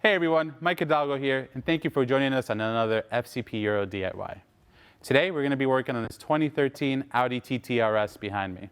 Hey everyone, Mike Hidalgo here, and thank you for joining us on another FCP Euro DIY. Today we're going to be working on this 2013 Audi TT RS behind me.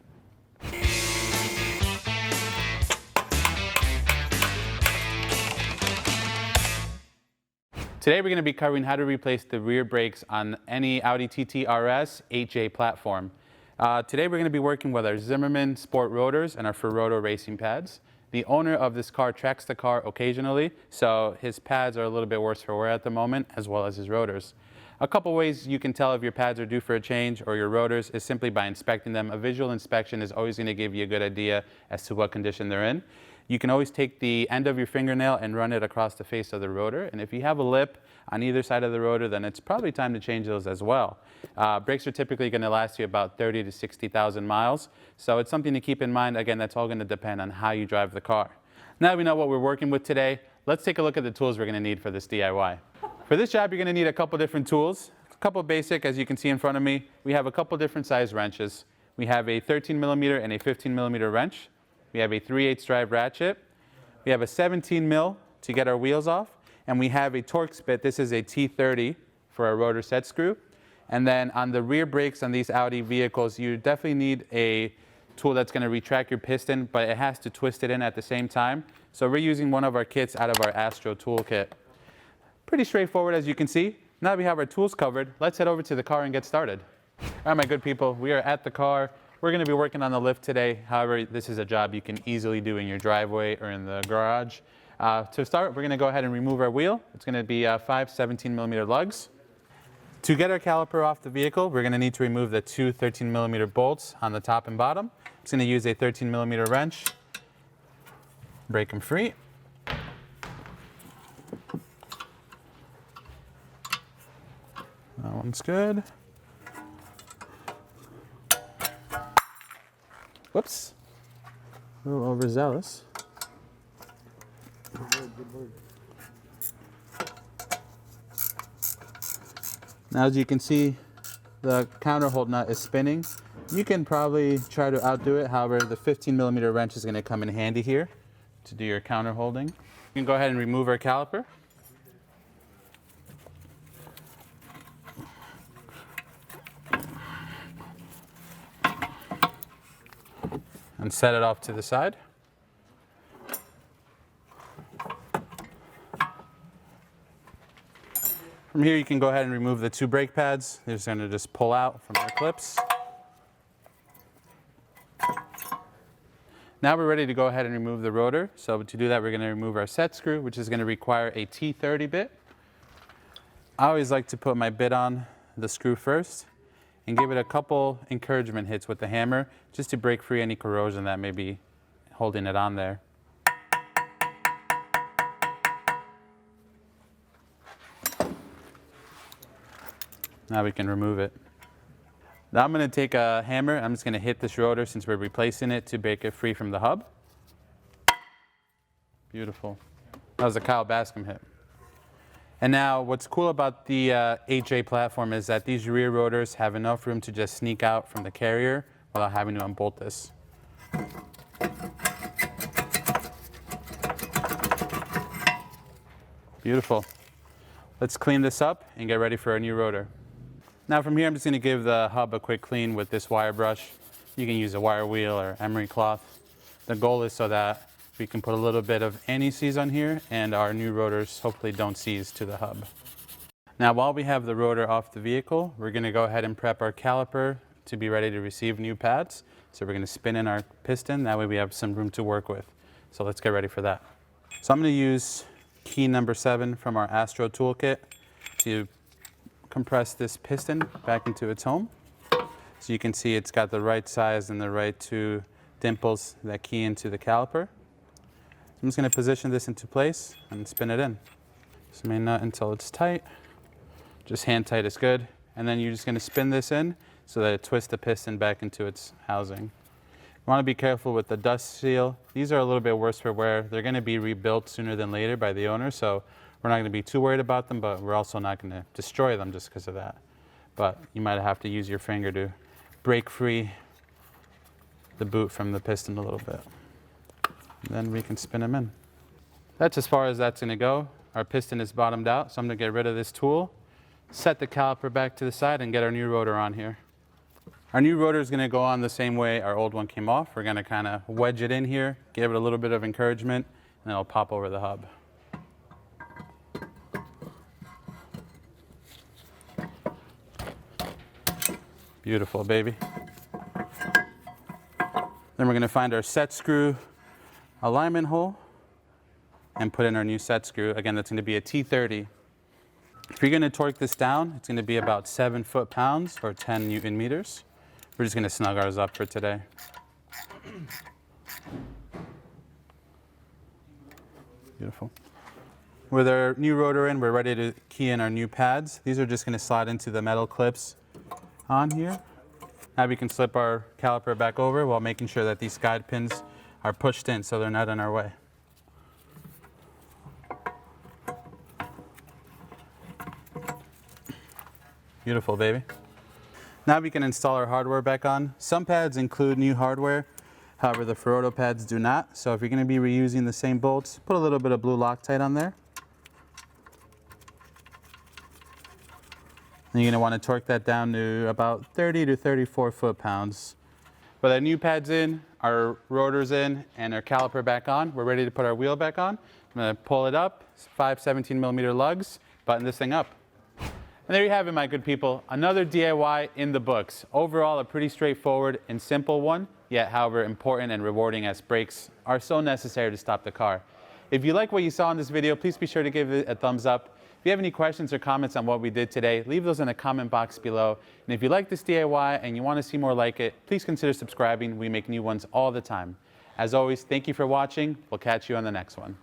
Today we're going to be covering how to replace the rear brakes on any Audi TT RS 8J platform. Today we're going to be working with our Zimmerman Sport Rotors and our Ferodo racing pads. The owner of this car tracks the car occasionally, so his pads are a little bit worse for wear at the moment, as well as his rotors. A couple ways you can tell if your pads are due for a change or your rotors is simply by inspecting them. A visual inspection is always going to give you a good idea as to what condition they're in. You can always take the end of your fingernail and run it across the face of the rotor, and if you have a lip on either side of the rotor, then it's probably time to change those as well. Brakes are typically going to last you about 30 to 60,000 miles, so it's something to keep in mind. Again, that's all going to depend on how you drive the car. Now that we know what we're working with today, let's take a look at the tools we're going to need for this DIY. For this job, you're going to need a couple different tools. A couple basic, as you can see in front of me. We have a couple different size wrenches. We have a 13mm and a 15mm wrench. We have a 3/8 drive ratchet. We have a 17mm to get our wheels off. And we have a Torx bit. This is a T30 for our rotor set screw. And then on the rear brakes on these Audi vehicles, you definitely need a tool that's going to retract your piston, but it has to twist it in at the same time. So we're using one of our kits out of our Astro toolkit. Pretty straightforward, as you can see. Now that we have our tools covered, let's head over to the car and get started. All right, my good people, we are at the car. We're going to be working on the lift today. However, this is a job you can easily do in your driveway or in the garage. To start, we're going to go ahead and remove our wheel. It's going to be 5 17mm lugs. To get our caliper off the vehicle, we're going to need to remove the two 13mm bolts on the top and bottom. I'm just going to use a 13mm wrench, break them free. That one's good. Whoops, a little overzealous. Good word. Now, as you can see, the counter hold nut is spinning. You can probably try to outdo it. However, the 15mm wrench is going to come in handy here to do your counter holding. You can go ahead and remove our caliper. And set it off to the side. From here, you can go ahead and remove the two brake pads. They're just going to just pull out from their clips. Now we're ready to go ahead and remove the rotor. So to do that, we're going to remove our set screw, which is going to require a T30 bit. I always like to put my bit on the screw first and give it a couple encouragement hits with the hammer just to break free any corrosion that may be holding it on there. Now we can remove it. Now I'm going to take a hammer. I'm just going to hit this rotor since we're replacing it to break it free from the hub. Beautiful. That was a Kyle Bascom hit. And now what's cool about the 8J platform is that these rear rotors have enough room to just sneak out from the carrier without having to unbolt this. Beautiful. Let's clean this up and get ready for our new rotor. Now from here, I'm just going to give the hub a quick clean with this wire brush. You can use a wire wheel or emery cloth. The goal is so that we can put a little bit of anti-seize on here and our new rotors hopefully don't seize to the hub. Now while we have the rotor off the vehicle, we're going to go ahead and prep our caliper to be ready to receive new pads. So we're going to spin in our piston. That way we have some room to work with. So let's get ready for that. So I'm going to use key number 7 from our Astro toolkit to compress this piston back into its home. So you can see it's got the right size and the right two dimples that key into the caliper. I'm just going to position this into place and spin it in. Just main nut until it's tight. Just hand tight is good. And then you're just going to spin this in so that it twists the piston back into its housing. You want to be careful with the dust seal. These are a little bit worse for wear. They're going to be rebuilt sooner than later by the owner, so we're not going to be too worried about them, but we're also not going to destroy them just because of that. But you might have to use your finger to break free the boot from the piston a little bit. And then we can spin them in. That's as far as that's going to go. our piston is bottomed out, so I'm going to get rid of this tool, set the caliper back to the side, and get our new rotor on here. Our new rotor is going to go on the same way our old one came off. We're going to kind of wedge it in here, give it a little bit of encouragement, and it'll pop over the hub. Beautiful, baby. Then we're going to find our set screw alignment hole and put in our new set screw. Again, that's going to be a T30. If you're going to torque this down, it's going to be about 7 foot-pounds or 10 Newton meters. We're just going to snug ours up for today. Beautiful. With our new rotor in, we're ready to key in our new pads. These are just going to slide into the metal clips on here. Now we can slip our caliper back over while making sure that these guide pins are pushed in so they're not in our way. Beautiful, baby. Now we can install our hardware back on. Some pads include new hardware, however the Ferodo pads do not. So if you're going to be reusing the same bolts, put a little bit of blue Loctite on there. And you're going to want to torque that down to about 30 to 34 foot-pounds. With our new pads in, our rotors in, and our caliper back on, we're ready to put our wheel back on. I'm going to pull it up, 5 17mm lugs, button this thing up. And there you have it, my good people. Another DIY in the books. Overall, a pretty straightforward and simple one, yet however important and rewarding as brakes are so necessary to stop the car. If you like what you saw in this video, please be sure to give it a thumbs up. If you have any questions or comments on what we did today, leave those in the comment box below. And if you like this DIY and you want to see more like it, please consider subscribing. We make new ones all the time. As always, thank you for watching. We'll catch you on the next one.